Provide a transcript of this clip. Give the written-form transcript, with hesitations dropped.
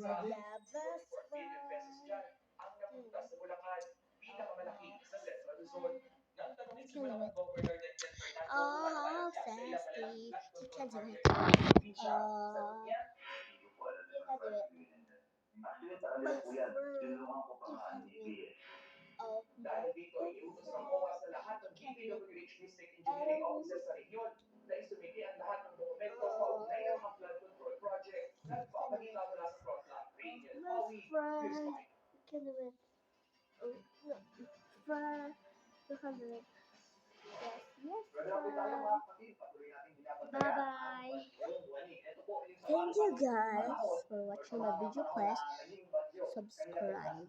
Labas oh, Festy. You can do it. You can do it. My friend. You can do it. Oh, my friend. You can do it. My friend. You can do it. Oh, no. Friend. You can do it. Yes, yes, friend. Bye-bye. Thank you guys for watching my video. Please subscribe.